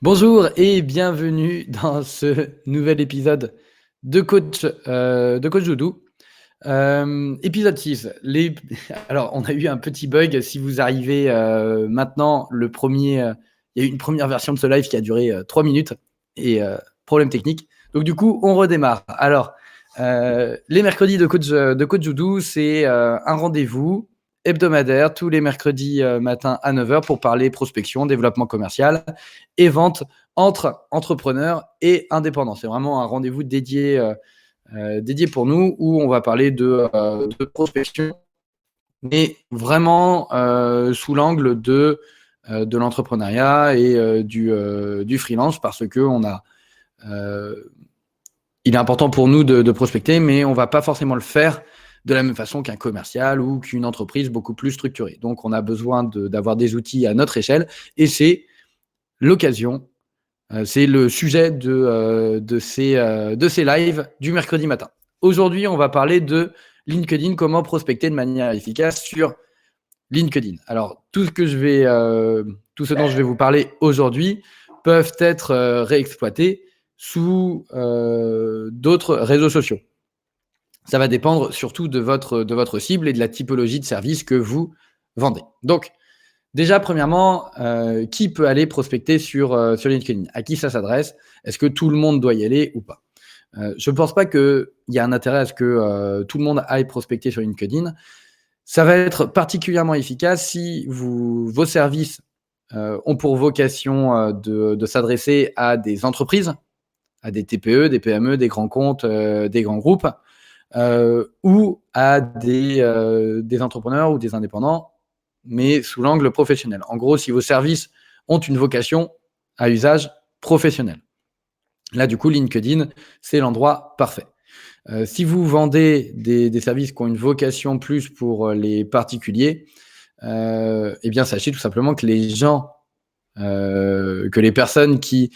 Bonjour et bienvenue dans ce nouvel épisode de Coach Doudou. Épisode 6. Alors, on a eu un petit bug. Si vous arrivez maintenant, il y a eu une première version de ce live qui a duré 3 minutes et problème technique. Donc, du coup, on redémarre. Alors, les mercredis de Coach Doudou, c'est un rendez-vous hebdomadaire tous les mercredis matin à 9h pour parler prospection, développement commercial et vente entre entrepreneurs et indépendants. C'est vraiment un rendez-vous dédié pour nous où on va parler de prospection, mais vraiment sous l'angle de l'entrepreneuriat et du freelance, parce que il est important pour nous de prospecter, mais on ne va pas forcément le faire de la même façon qu'un commercial ou qu'une entreprise beaucoup plus structurée. Donc, on a besoin d'avoir des outils à notre échelle, et c'est l'occasion, c'est le sujet de ces lives du mercredi matin. Aujourd'hui, on va parler de LinkedIn, comment prospecter de manière efficace sur LinkedIn. Alors, tout ce dont je vais vous parler aujourd'hui peuvent être réexploités sous d'autres réseaux sociaux. Ça va dépendre surtout de votre cible et de la typologie de service que vous vendez. Donc, déjà, premièrement, qui peut aller prospecter sur LinkedIn? À qui ça s'adresse? Est-ce que tout le monde doit y aller ou pas? Je ne pense pas qu'il y a un intérêt à ce que tout le monde aille prospecter sur LinkedIn. Ça va être particulièrement efficace si vos services ont pour vocation de s'adresser à des entreprises, à des TPE, des PME, des grands comptes, des grands groupes, ou à des entrepreneurs ou des indépendants, mais sous l'angle professionnel. En gros, si vos services ont une vocation à usage professionnel. Là, du coup, LinkedIn, c'est l'endroit parfait. Si vous vendez des services qui ont une vocation plus pour les particuliers, eh bien, sachez tout simplement que que les personnes qui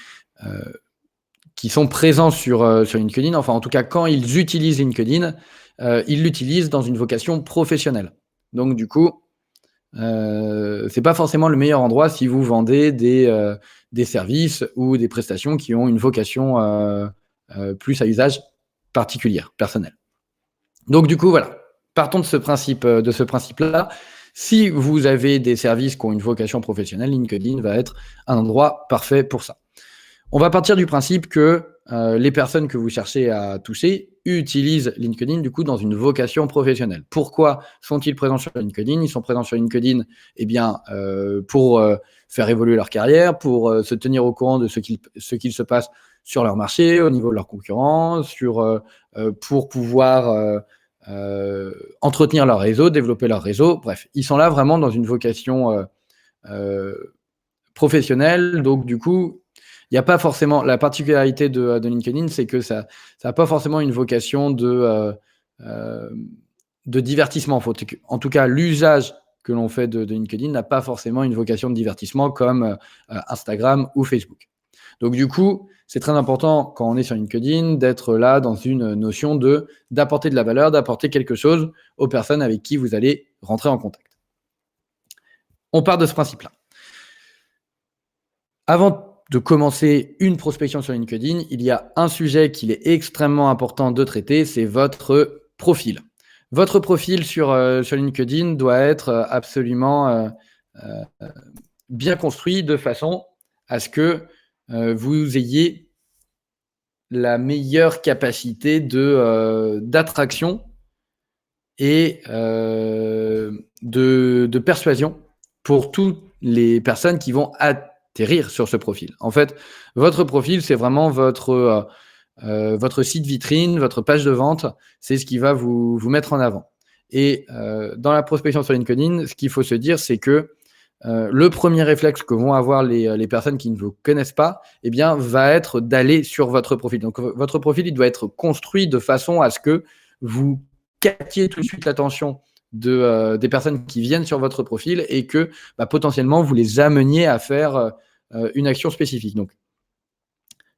sont présents sur LinkedIn, enfin en tout cas quand ils utilisent LinkedIn, ils l'utilisent dans une vocation professionnelle. Donc du coup, c'est pas forcément le meilleur endroit si vous vendez des services ou des prestations qui ont une vocation plus à usage particulier, personnel. Donc du coup, voilà. Partons de ce principe-là. Si vous avez des services qui ont une vocation professionnelle, LinkedIn va être un endroit parfait pour ça. On va partir du principe que les personnes que vous cherchez à toucher utilisent LinkedIn du coup dans une vocation professionnelle. Pourquoi sont-ils présents sur LinkedIn? Ils sont présents sur LinkedIn pour faire évoluer leur carrière, pour se tenir au courant de ce qu'il se passe sur leur marché, au niveau de leurs concurrents, pour pouvoir entretenir leur réseau, développer leur réseau. Bref, ils sont là vraiment dans une vocation professionnelle. Donc du coup, il n'y a pas forcément, la particularité de LinkedIn, c'est que ça n'a pas forcément une vocation de divertissement. En tout cas, l'usage que l'on fait de LinkedIn n'a pas forcément une vocation de divertissement comme Instagram ou Facebook. Donc du coup, c'est très important quand on est sur LinkedIn d'être là dans une notion d'apporter de la valeur, d'apporter quelque chose aux personnes avec qui vous allez rentrer en contact. On part de ce principe-là. Avant de commencer une prospection sur LinkedIn, il y a un sujet qu'il est extrêmement important de traiter, c'est votre profil. Votre profil sur LinkedIn doit être absolument bien construit de façon à ce que vous ayez la meilleure capacité d'attraction et de persuasion pour toutes les personnes qui vont atterrir sur ce profil. En fait, votre profil, c'est vraiment votre site vitrine, votre page de vente, c'est ce qui va vous mettre en avant. Et dans la prospection sur LinkedIn, ce qu'il faut se dire, c'est que le premier réflexe que vont avoir les personnes qui ne vous connaissent pas, eh bien, va être d'aller sur votre profil. Donc, votre profil, il doit être construit de façon à ce que vous captiez tout de suite l'attention des personnes qui viennent sur votre profil et que potentiellement, vous les ameniez à faire une action spécifique. Donc,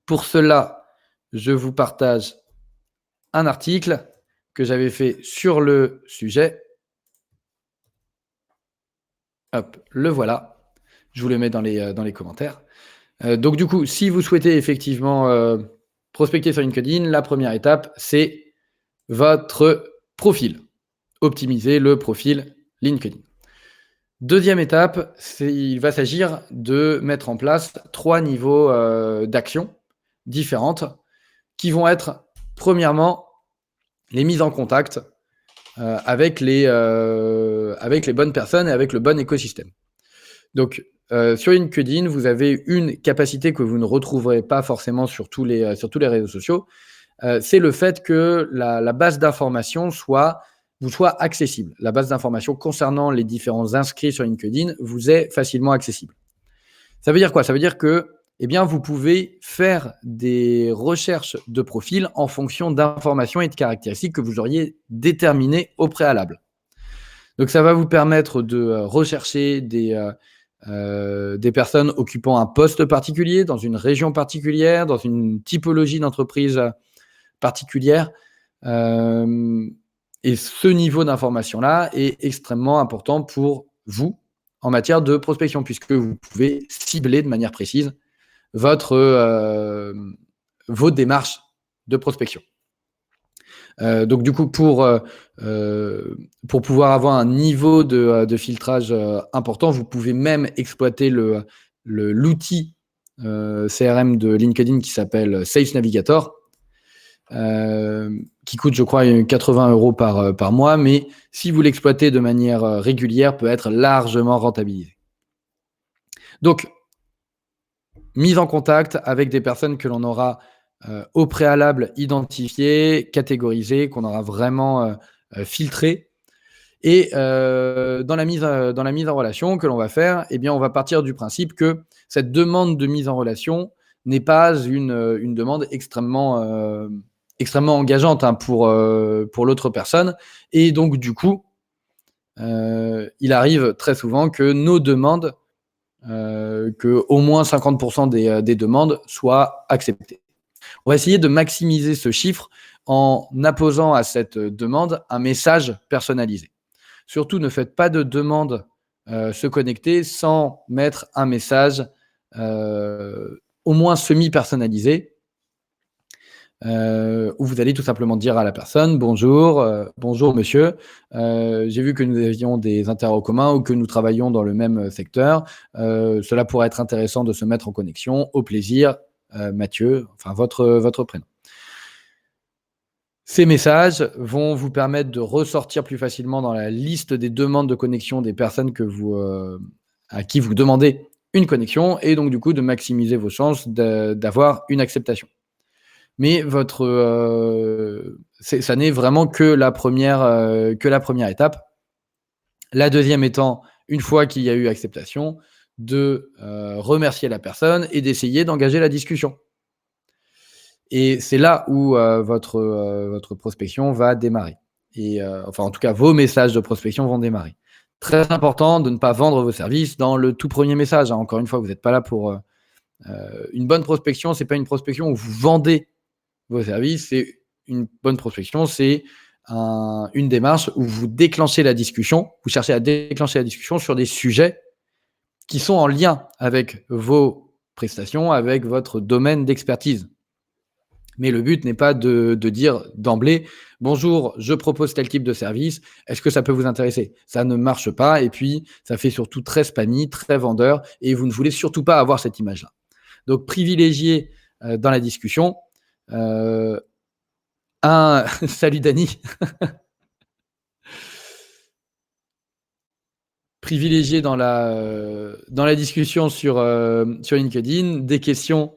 pour cela, je vous partage un article que j'avais fait sur le sujet. Hop, le voilà. Je vous le mets dans les commentaires. Donc du coup, si vous souhaitez effectivement prospecter sur LinkedIn, la première étape, c'est votre profil. Optimiser le profil LinkedIn. Deuxième étape, il va s'agir de mettre en place 3 niveaux d'action différentes qui vont être, premièrement, les mises en contact avec les bonnes personnes et avec le bon écosystème. Donc, sur LinkedIn, vous avez une capacité que vous ne retrouverez pas forcément sur tous les réseaux sociaux. C'est le fait que la base d'informations vous soit accessible. La base d'informations concernant les différents inscrits sur LinkedIn vous est facilement accessible. Ça veut dire quoi? Ça veut dire que vous pouvez faire des recherches de profil en fonction d'informations et de caractéristiques que vous auriez déterminées au préalable. Donc, ça va vous permettre de rechercher des personnes occupant un poste particulier, dans une région particulière, dans une typologie d'entreprise particulière. Et ce niveau d'information-là est extrêmement important pour vous en matière de prospection, puisque vous pouvez cibler de manière précise vos démarches de prospection. Donc du coup, pour pouvoir avoir un niveau de filtrage important, vous pouvez même exploiter l'outil CRM de LinkedIn qui s'appelle Sales Navigator, qui coûte, je crois, 80 € par mois, mais si vous l'exploitez de manière régulière, peut être largement rentabilisé. Donc, mise en contact avec des personnes que l'on aura au préalable identifiées, catégorisées, qu'on aura vraiment filtrées. Et dans la mise en relation que l'on va faire, on va partir du principe que cette demande de mise en relation n'est pas une demande extrêmement engageante pour l'autre personne. Et donc, du coup, il arrive très souvent que nos demandes, que au moins 50% des demandes soient acceptées. On va essayer de maximiser ce chiffre en apposant à cette demande un message personnalisé. Surtout, ne faites pas de demande se connecter sans mettre un message au moins semi-personnalisé, où vous allez tout simplement dire à la personne « Bonjour, bonjour monsieur, j'ai vu que nous avions des intérêts en commun ou que nous travaillons dans le même secteur. Cela pourrait être intéressant de se mettre en connexion. Au plaisir, Mathieu, enfin votre prénom. » Ces messages vont vous permettre de ressortir plus facilement dans la liste des demandes de connexion des personnes à qui vous demandez une connexion et donc du coup de maximiser vos chances d'avoir une acceptation. Mais ça n'est vraiment que la première étape. La deuxième étant, une fois qu'il y a eu acceptation, de remercier la personne et d'essayer d'engager la discussion. Et c'est là où votre prospection va démarrer. Et en tout cas, vos messages de prospection vont démarrer. Très important de ne pas vendre vos services dans le tout premier message. Encore une fois, vous n'êtes pas là pour une bonne prospection. C'est pas une prospection où vous vendez vos services. C'est une bonne prospection. C'est une démarche où vous déclenchez la discussion. Vous cherchez à déclencher la discussion sur des sujets qui sont en lien avec vos prestations, avec votre domaine d'expertise. Mais le but n'est pas de dire d'emblée « Bonjour, je propose tel type de service, est-ce que ça peut vous intéresser ?» Ça ne marche pas et puis ça fait surtout très spammy, très vendeur et vous ne voulez surtout pas avoir cette image-là. Donc, privilégiez dans la discussion Salut Dany. Privilégier dans la discussion sur LinkedIn des questions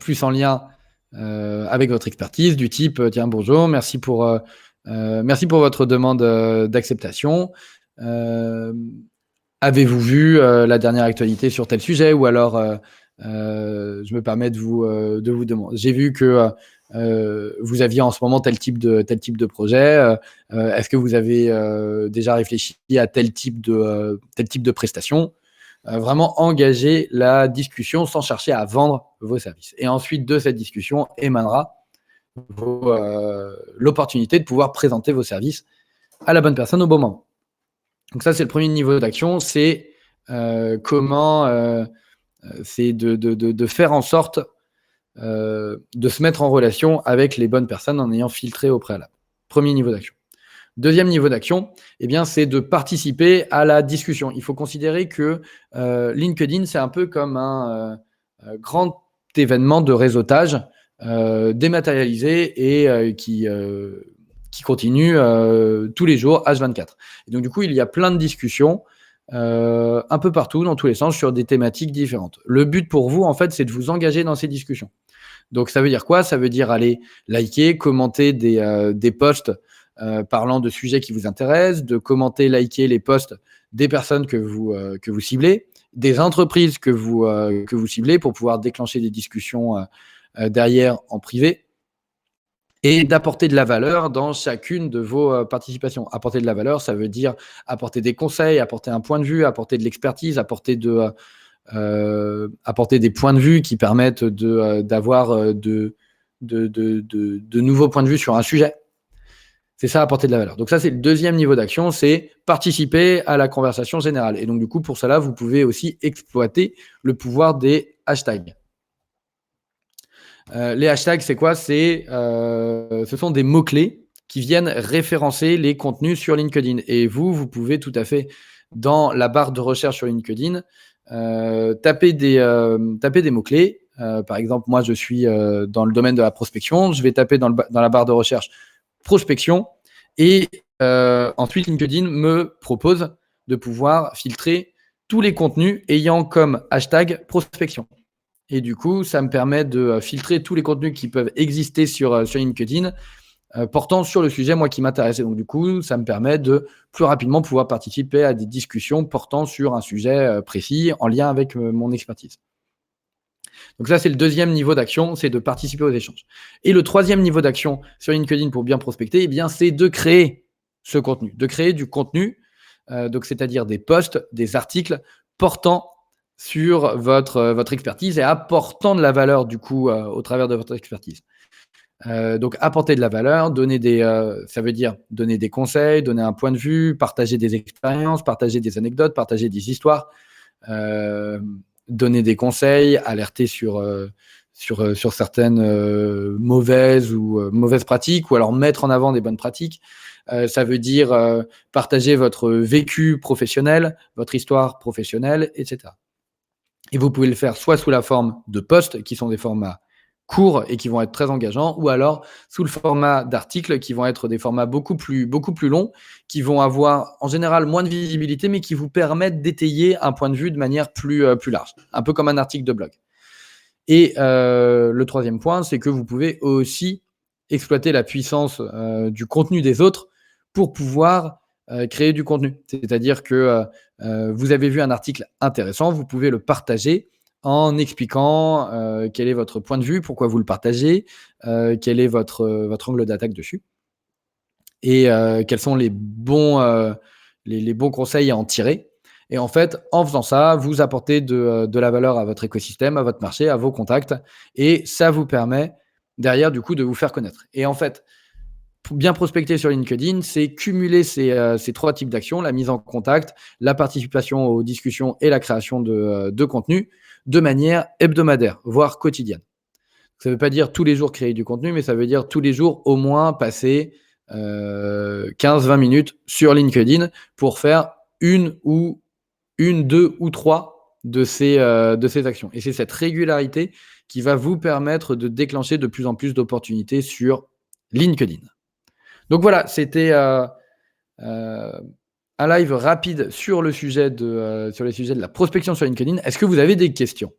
plus en lien avec votre expertise, du type tiens, bonjour, merci pour votre demande d'acceptation. Avez-vous vu la dernière actualité sur tel sujet? Ou alors, je me permets de vous demander. J'ai vu que vous aviez en ce moment tel type de projet. Est-ce que vous avez déjà réfléchi à tel type de prestation? Vraiment engager la discussion sans chercher à vendre vos services. Et ensuite, de cette discussion émanera l'opportunité de pouvoir présenter vos services à la bonne personne au bon moment. Donc ça, c'est le premier niveau d'action, c'est comment C'est de faire en sorte de se mettre en relation avec les bonnes personnes en ayant filtré au préalable. Premier niveau d'action. Deuxième niveau d'action, eh bien, c'est de participer à la discussion. Il faut considérer que LinkedIn, c'est un peu comme un grand événement de réseautage dématérialisé et qui continue tous les jours, H24. Et donc, du coup, il y a plein de discussions un peu partout, dans tous les sens, sur des thématiques différentes. Le but pour vous, en fait, c'est de vous engager dans ces discussions. Donc, ça veut dire quoi? Ça veut dire aller liker, commenter des posts parlant de sujets qui vous intéressent, de commenter, liker les posts des personnes que vous ciblez, des entreprises que vous ciblez pour pouvoir déclencher des discussions derrière en privé et d'apporter de la valeur dans chacune de vos participations. Apporter de la valeur, ça veut dire apporter des conseils, apporter un point de vue, apporter de l'expertise, apporter des points de vue qui permettent d'avoir de nouveaux points de vue sur un sujet. C'est ça, apporter de la valeur. Donc ça, c'est le deuxième niveau d'action, c'est participer à la conversation générale. Et donc, du coup, pour cela, vous pouvez aussi exploiter le pouvoir des hashtags. Les hashtags, c'est quoi? Ce sont des mots-clés qui viennent référencer les contenus sur LinkedIn. Et vous pouvez tout à fait, dans la barre de recherche sur LinkedIn, taper des mots-clés. Par exemple, moi, je suis dans le domaine de la prospection. Je vais taper dans la barre de recherche prospection et ensuite LinkedIn me propose de pouvoir filtrer tous les contenus ayant comme hashtag prospection. Et du coup, ça me permet de filtrer tous les contenus qui peuvent exister sur LinkedIn portant sur le sujet, moi, qui m'intéresse. Et donc, du coup, ça me permet de plus rapidement pouvoir participer à des discussions portant sur un sujet précis en lien avec mon expertise. Donc ça, c'est le deuxième niveau d'action, c'est de participer aux échanges. Et le troisième niveau d'action sur LinkedIn pour bien prospecter, eh bien, c'est de créer ce contenu, de créer du contenu, donc c'est-à-dire des posts, des articles portant sur votre expertise et apportant de la valeur du coup au travers de votre expertise. Donc apporter de la valeur, ça veut dire donner des conseils, donner un point de vue, partager des expériences, partager des anecdotes, partager des histoires, donner des conseils, alerter sur certaines mauvaises pratiques ou alors mettre en avant des bonnes pratiques. Ça veut dire partager votre vécu professionnel, votre histoire professionnelle, etc. Et vous pouvez le faire soit sous la forme de posts, qui sont des formats courts et qui vont être très engageants, ou alors sous le format d'articles, qui vont être des formats beaucoup plus longs, qui vont avoir en général moins de visibilité, mais qui vous permettent d'étayer un point de vue de manière plus large, un peu comme un article de blog. Et le troisième point, c'est que vous pouvez aussi exploiter la puissance du contenu des autres pour pouvoir créer du contenu. C'est-à-dire que vous avez vu un article intéressant, vous pouvez le partager en expliquant quel est votre point de vue, pourquoi vous le partagez, quel est votre angle d'attaque dessus et quels sont les bons conseils à en tirer. Et en fait, en faisant ça, vous apportez de la valeur à votre écosystème, à votre marché, à vos contacts et ça vous permet derrière du coup de vous faire connaître. Et en fait, pour bien prospecter sur LinkedIn, c'est cumuler ces trois types d'actions, la mise en contact, la participation aux discussions et la création de contenu de manière hebdomadaire, voire quotidienne. Ça ne veut pas dire tous les jours créer du contenu, mais ça veut dire tous les jours au moins passer 15-20 minutes sur LinkedIn pour faire une, deux ou trois de ces actions. Et c'est cette régularité qui va vous permettre de déclencher de plus en plus d'opportunités sur LinkedIn. Donc voilà, c'était un live rapide sur le sujet de la prospection sur LinkedIn. Est-ce que vous avez des questions?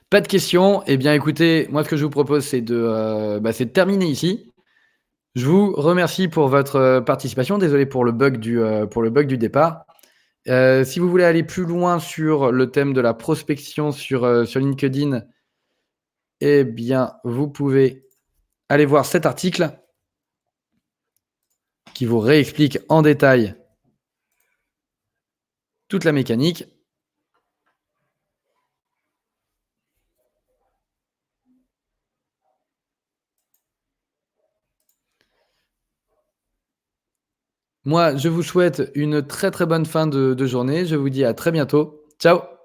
Pas de questions. Eh bien, écoutez, moi, ce que je vous propose, c'est de terminer ici. Je vous remercie pour votre participation. Désolé pour le bug du départ. Si vous voulez aller plus loin sur le thème de la prospection sur LinkedIn, eh bien, vous pouvez aller voir cet article qui vous réexplique en détail toute la mécanique. Moi, je vous souhaite une très, très bonne fin de journée. Je vous dis à très bientôt. Ciao!